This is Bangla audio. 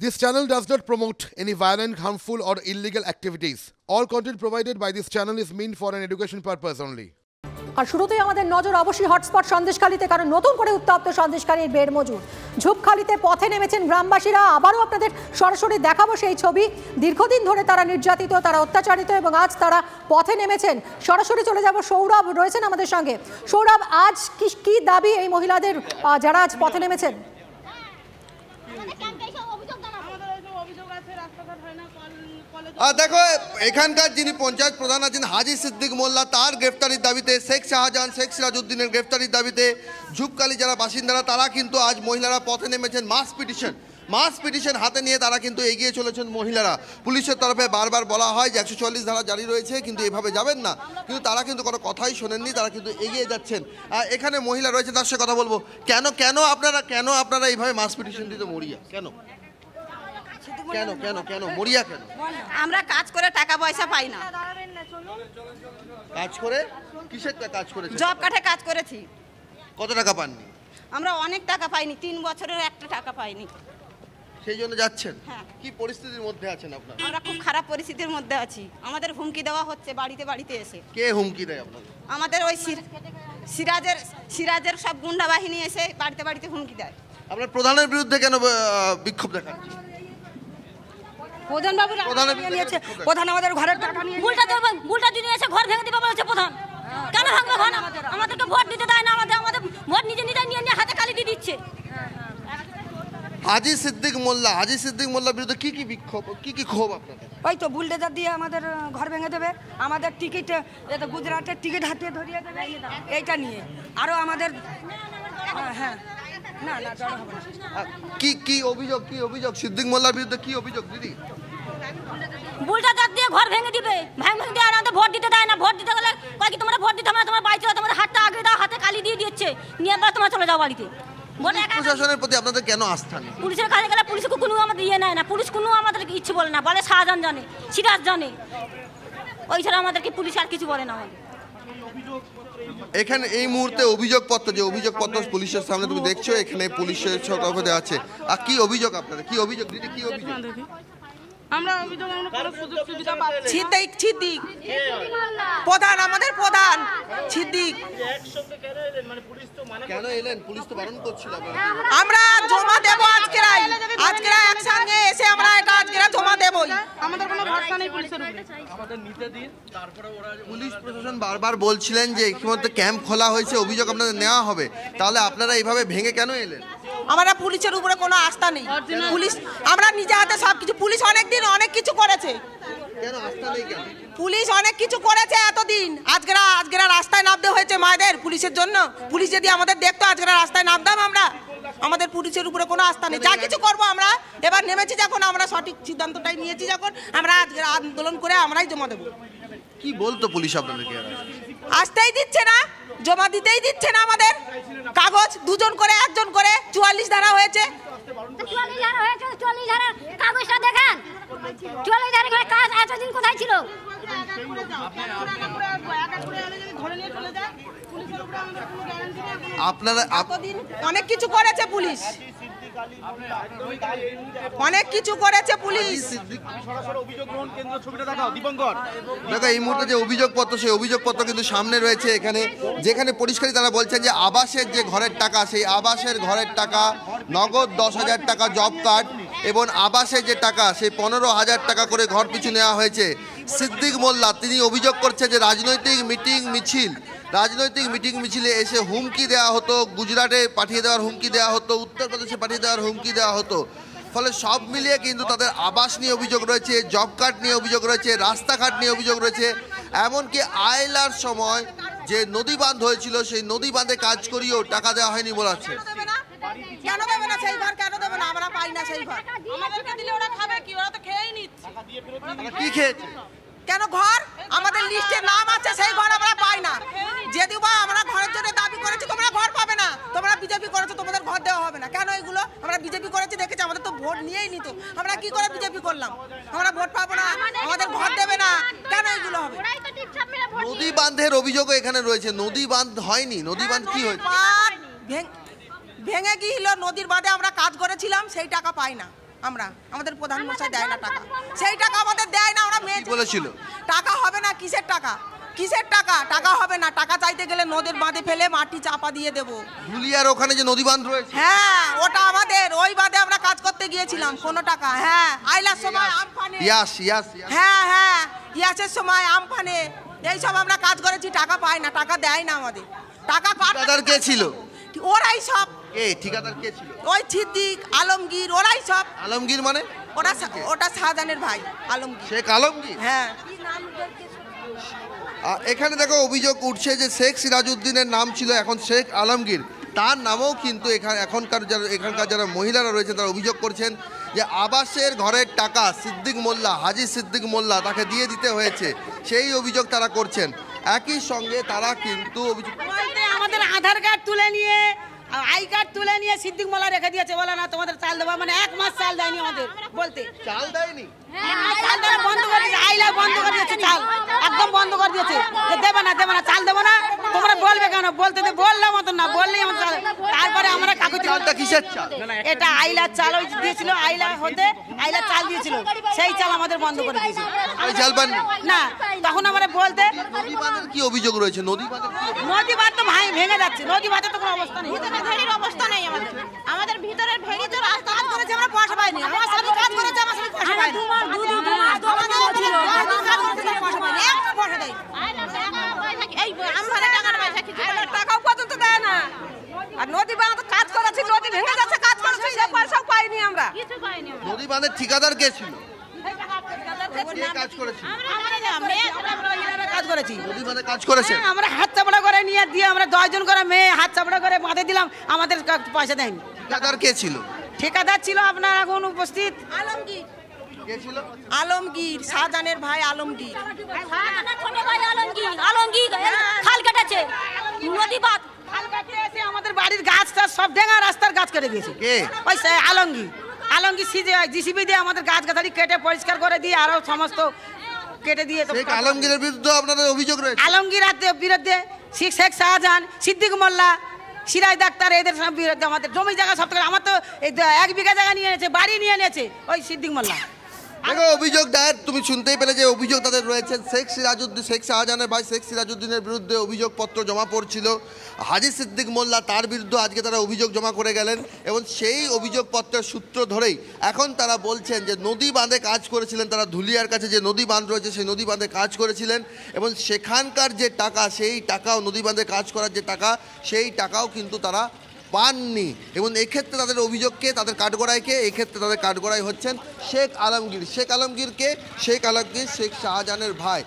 This channel does not promote any violent, harmful, or illegal activities. All content provided by this channel is meant for an education purpose only. আর শুরুতেই আমাদের নজর অবশ্যই হটস্পট সন্দেশখালীতে, কারণ নতুন করে উত্তপ্ত সন্দেশখালীর বেড় মজুর। ঝুপখালীতে পথে নেমেছেন গ্রামবাসীরা। আবারও আপনাদের সরাসরি দেখাবো সেই ছবি। দীর্ঘদিন ধরে তারা নির্যাতিত, তারা অত্যাচারিত এবং আজ তারা পথে নেমেছেন। সরাসরি চলে যাব, সৌরভ রয়েছেন আমাদের সঙ্গে। সৌরভ, আজ কি দাবি এই মহিলাদের যারা আজ পথে নেমেছেন? দেখো, এখানকার যিনি পঞ্চায়েত প্রধান আছেন হাজি সিদ্দিক মোল্লা, তার গ্রেফতারির দাবিতে, শেখ শাহজাহান, শেখ সিরাজউদ্দিনের গ্রেফতারির দাবিতে ঝুপখালী যারা বাসিন্দারা তারা কিন্তু আজ মহিলারা পথে নেমেছেন। মাস পিটিশন হাতে নিয়ে তারা কিন্তু এগিয়ে চলেছেন মহিলারা। পুলিশের তরফে বারবার বলা হয় যে 144 ধারা জারি রয়েছে, কিন্তু এভাবে যাবেন না, কিন্তু তারা কিন্তু কোনো কথাই শোনেননি, তারা কিন্তু এগিয়ে যাচ্ছেন। এখানে মহিলা রয়েছে, তার সাথে কথা বলবো। কেন আপনারা এইভাবে মাস পিটিশন দিতে মরিয়া কেন? মরিয়া কেন? আমরা কাজ করে টাকা পয়সা পাই না। কাজ করে কিসের কাজ করেছেন? জব কার্ডে কাজ করেছি। কত টাকা পাননি? আমরা অনেক টাকা পাইনি, 3 বছরের একটা টাকা পাইনি। সেই জন্য যাচ্ছেন? হ্যাঁ। কি পরিস্থিতির মধ্যে আছেন আপনারা? আমরা খুব খারাপ পরিস্থিতির মধ্যে আছি। আমাদের হুমকি দেওয়া হচ্ছে বাড়িতে এসে। কে হুমকি দেয় আপনাদের? আমাদের ওই সিরাজের সব গুন্ডা বাহিনী এসে বাড়িতে হুমকি দেয়। আপনার প্রধানের বিরুদ্ধে কেন বিক্ষোভ দেখাচ্ছে? প্রধান আমাদের ঘরের টাকা নিয়ে বুলটা দিয়ে এসে ঘর ভেঙে দিবে বলেছে প্রধান। কেন ভাঙবে ঘর? আমাদেরকে ভোট দিতে দেয় না, আমাদের ভোট নিজে নিয়ে হাতে কালি দিয়ে দিচ্ছে। হাজি সিদ্দিক মোল্লার বিরুদ্ধে কি বিক্ষোভ, কি ক্ষোভ আপনাদের? ওই তো বুলডোজার দিয়ে আমাদের ঘর ভেঙে দেবে, আমাদের টিকিট গুজরাটের টিকিট হাতে ধরিয়ে দেবে, এইটা নিয়ে আরো আমাদের কি অভিযোগ সিদ্দিক মোল্লার বিরুদ্ধে? কি অভিযোগ দিদি? বুলডোজার দিয়ে ঘর ভেঙে দিবে, ভেঙে দিয়ে আর আমাদের ভোট দিতে দেয় না। ভোট দিতে গেলে কয় কি তোমরা ভোট দিতে হবে না, তোমার বাড়ি চলে, তোমাদের হাতটা আগে দাও, হাতে কালি দিয়ে দিচ্ছে, নিয়ে এবার তোমরা চলে যাও বাড়িতে। প্রশাসনের প্রতি আপনাদের কেন আস্থা নেই? পুলিশের কাছে গেলে পুলিশ কোনো আমাদের নেয় না, পুলিশ কোনো আমাদের ইচ্ছে বলে না, বলে শাহজাহান জানে, সিরাজ জানে, ওই ছাড়া আমাদেরকে পুলিশ আর কিছু বলে না। আমাদের এখানে এই মুহূর্তে অভিযোগপত্র পুলিশের সামনে তুমি দেখছো, এখানে পুলিশের তরফে আছে। আর কি অভিযোগ আপনাদের? কি অভিযোগ দিদি? কি অভিযোগ? আমরা কোনো সুযোগ সুবিধা পাচ্ছি। সিদ্দিক প্রধান, আমাদের প্রধান সিদ্দিক। কেন এলেন? পুলিশ তো বারণ করছিল। আমরা জমা দেব আজকে একসঙ্গে এসে আমরা এটা আজকে জমা দেবই। আমাদের কোনো ভরসা নেই পুলিশের উপরে। আমাদের নিতে দিন, তারপরে ওরা পুলিশ প্রশাসন বারবার বলছিলেন যে ইতিমধ্যে ক্যাম্প খোলা হয়েছে, অভিযোগ আপনাদের নেওয়া হবে, তাহলে আপনারা এইভাবে ভেঙে কেন এলেন? আমরা পুলিশের উপরে কোনো আস্থা নেই। পুলিশ আমরা নিজে হাতে সবকিছু, পুলিশ অনেকদিন অনেক কিছু করেছে। কেন আস্থা নেই কেন? পুলিশ অনেক কিছু করেছে এতদিন। আজকে রাস্তায় নামতে হয়েছে মায়েদের পুলিশের জন্য। পুলিশ যদি আমাদের দেখতো আজকে রাস্তায় নামতাম আমরা। আমাদের পুলিশের উপরে কোনো আস্থা নেই। যা কিছু করবো আমরা এবার নেমেছি যখন, আমরা সঠিক সিদ্ধান্তটাই নিয়েছি যখন, আমরা আজকে আন্দোলন করে আমরাই জমা দেবো। কি বলতো পুলিশ আপনাদেরকে? আসতেই দিচ্ছে না, জমা দিতেই দিচ্ছে না। আমাদের কাগজ দুজন করে, একজন করে 44 ধারা হয়েছে। 44 ধারা হয়েছে, 44 ধারা কাগজটা দেখেন। 44 ধারা করে কাজ এতদিন কোথায় ছিল? আপনারা এতদিন অনেক কিছু করেছে পুলিশ, অনেক কিছু করেছে পুলিশ। দেখো, এই মুহূর্তে যে অভিযোগপত্র, সেই অভিযোগপত্র কিন্তু সামনে রয়েছে এখানে, যেখানে পরিষ্কারই তারা বলছেন যে আবাসের যে ঘরের টাকা, সেই আবাসের ঘরের টাকা, নগদ 10,000 টাকা জব কার্ড এবং আবাসের যে টাকা, সেই 15,000 টাকা করে ঘর পিছু নেওয়া হয়েছে। সিদ্দিক মোল্লা তিনি অভিযোগ করছেন যে রাজনৈতিক মিটিং মিছিলে এসে হুমকি দেওয়া হতো, গুজরাটে পাঠিয়ে দেওয়ার হুমকি দেওয়া হতো, উত্তরপ্রদেশে পাঠিয়ে দেওয়ার হুমকি দেওয়া হতো। ফলে সব মিলিয়ে কিন্তু তাদের আবাস নিয়ে অভিযোগ রয়েছে, জব কার্ড নিয়ে অভিযোগ রয়েছে, রাস্তাঘাট নিয়ে অভিযোগ রয়েছে। এমনকি আইলার সময় যে নদী বাঁধ হয়েছিল, সেই নদী বাঁধে কাজ করিয়েও টাকা দেওয়া হয়নি বলাচ্ছে। কেন দেবে না সেই ঘর? কেন দেবে না? আমরা পাই না সেই ঘর। আমাদেরকে দিলে ওরা খাবে কি? ওরা তো খেয়েই নিচ্ছে। কি খেয়েছে? কেন ঘর আমাদের লিস্টে নাম আছে, সেই ঘর আমরা পাই না। যদি বা আমরা ঘরের জন্য দাবি করেছি, তোমরা ঘর পাবে না। তোমরা বিজেপি করেছো, তোমাদের ঘর দেওয়া হবে না। কেন এগুলো? আমরা বিজেপি করেছি দেখেছি, আমাদের তো ভোট নিয়েই নিত। আমরা কি করে বিজেপি করলাম? আমরা ভোট পাবো না, আমাদের ঘর দেবে না, কেন এগুলো হবে? নদী বাঁধের অভিযোগও এখানে রয়েছে। নদী বাঁধ হয়নি, নদী বাঁধ কি হয়েছে? ভেঙে গিয়েছিল নদীর বাঁধে, আমরা কাজ করেছিলাম, সেই টাকা পাই না। আমরা, আমাদের প্রধান মশাই দেয় না টাকা, সেই টাকা আমাদের দেয় না। আমরা মেয়ে বলেছিল টাকা হবে না, কিসের টাকা, কিসের টাকা, টাকা হবে না। টাকা চাইতে গেলে নদীর বাঁধে ফেলে মাটি চাপা দিয়ে দেবো। ধুলিয়ার ওখানে যে নদী বাঁধ রয়েছে, হ্যাঁ ওটা আমাদের, ওই বাঁধে আমরা কাজ করতে গিয়েছিলাম, কোনো টাকা। হ্যাঁ আইলার সময় আমফানে, হ্যাঁ হ্যাঁ ইয়াসের সময় আমফানে, এইসব আমরা কাজ করেছি, টাকা পাই না, টাকা দেয় না আমাদের। টাকা ঠিকাদার কে ছিল? ওরাই সব। ঠিকাদার কে ছিল? ওই সিদ্দিক, আলমগীর, ওরাই সব। আলমগীর মানে? ওটা শাহজাহানের ভাই আলমগীর। শেখ আলমগীর? হ্যাঁ। এখানে দেখো অভিযোগ উঠছে যে শেখ সিরাজউদ্দিনের নাম ছিল এখন শেখ আলমগীর, তার নামও কিন্তু এখানকার যারা মহিলারা রয়েছে তারা অভিযোগ করছেন যে আবাসের ঘরের টাকা সিদ্দিক মোল্লা, হাজী সিদ্দিক মোল্লা তাকে দিয়ে দিতে হয়েছে, সেই অভিযোগ তারা করছেন। একই সঙ্গে তারা কিন্তু অভিযোগ আমাদের আধার কার্ড তুলে নিয়ে, আই কার্ড তুলে নিয়ে সিদ্দিক মোল্লা রেখে দিয়েছে, বলে না তোমাদের চাল দেবো, মানে 1 মাস চাল দেয়নি আমাদের, বলতে চাল দেয়নি, চাল দেওয়া বন্ধ করে দিয়েছে, আইলা বন্ধ করে দিয়েছে, চাল একদম বন্ধ করে দিয়েছে, দেবে না চাল দেবো না। তোমরা বলবে কেন, বলতে বললাম মতন না, বললেই আমার চাল। তারপরে আমরা কাগজ, চালটা কিসের চাল? এটা আইলার চাল ওই দিয়েছিল, আইলা হতে আইলার চাল দিয়েছিল, সেই চাল আমাদের বন্ধ করে দিয়েছে। চাল পাননি না, তখন আমরা বলতে নদী বাঁধের কি অভিযোগ রয়েছে? নদী বাঁধ তো ভাই ভেঙে যাচ্ছে, নদী বাঁধের তো কোনো অবস্থা নেই, ভেড়ির অবস্থা নেই আমাদের ভিতরের ভেড়ি তো কাজ করেছে, আমরা পয়সা পাইনি, আমার স্বামী কাজ করেছে, আমার স্বামী পয়সা পাইনি, টাকাও পর্যন্ত দেয় না। আর নদী বাঁধ কাজ করেছি, নদী ভেঙে যাচ্ছে, কাজ করেছি, সে পয়সাও পাইনি আমরা। নদী বাঁধের ঠিকাদার কে ছিল? কাজ করেছে, কাজ করেছি, নদী বাঁধে কাজ করেছে। আমরা হাত চাপড়া করে নিয়ে দিয়ে আমরা 10 জন করে মেয়ে হাত চাপড়া করে বাঁধে দিলাম, আমাদের পয়সা দেয়নি। ঠিকাদার কে ছিল? ঠিকাদার ছিল আপনার এখন উপস্থিত আলমগীর, কে ছিল? আলমগীর, শাহজাহানের ভাই আলমগীর। ছোট ভাই আলমগীর খাল কেটেছে, নদী বাঁধ খাল কাটিয়ে এসে আমাদের বাড়ির গাছটা সব ডেঙ্গা রাস্তার গাছ কেটে দিয়েছে। কে? ওই আলমগীর জিসিবি দিয়ে আমাদের গাছ গাছালি কেটে পরিষ্কার করে দিয়ে আরো সমস্ত কেটে দিয়ে। শেখ আলমগীরের বিরুদ্ধে আপনাদের অভিযোগ রয়েছে? আলমগীর বিরুদ্ধে শেখ শাহজাহান, সিদ্দিক মোল্লা, সিরাজ ডাক্তার, এদের সব বিরুদ্ধে আমাদের জমি জায়গা সব থেকে, আমার তো 1 বিঘা জায়গা নিয়ে নিয়েছে, বাড়ি নিয়ে নিয়েছে ওই সিদ্দিক মোল্লা। দেখো অভিযোগ দায়ের, তুমি শুনতেই পেলে যে অভিযোগ তাদের রয়েছে। শেখ শাহজাহানের ভাই শেখ সিরাজউদ্দিনের বিরুদ্ধে অভিযোগপত্র জমা পড়ছিল, হাজী সিদ্দিক মোল্লা তার বিরুদ্ধে আজকে তারা অভিযোগ জমা করে গেলেন, এবং সেই অভিযোগপত্রের সূত্র ধরেই এখন তারা বলছেন যে নদী বাঁধে কাজ করেছিলেন তারা, ধুলিয়ার কাছে যে নদী বাঁধ রয়েছে সেই নদী বাঁধে কাজ করেছিলেন, এবং সেখানকার যে টাকা, সেই টাকাও নদী বাঁধে কাজ করার যে টাকা, সেই টাকাও কিন্তু তারা পাননি। এবং এক্ষেত্রে তাদের অভিযোগকে, তাদের কাঠগড়াইকে, এক্ষেত্রে তাদের কাঠগড়াই হচ্ছেন শেখ আলমগীর। শেখ আলমগীর শেখ শাহজাহানের ভাই।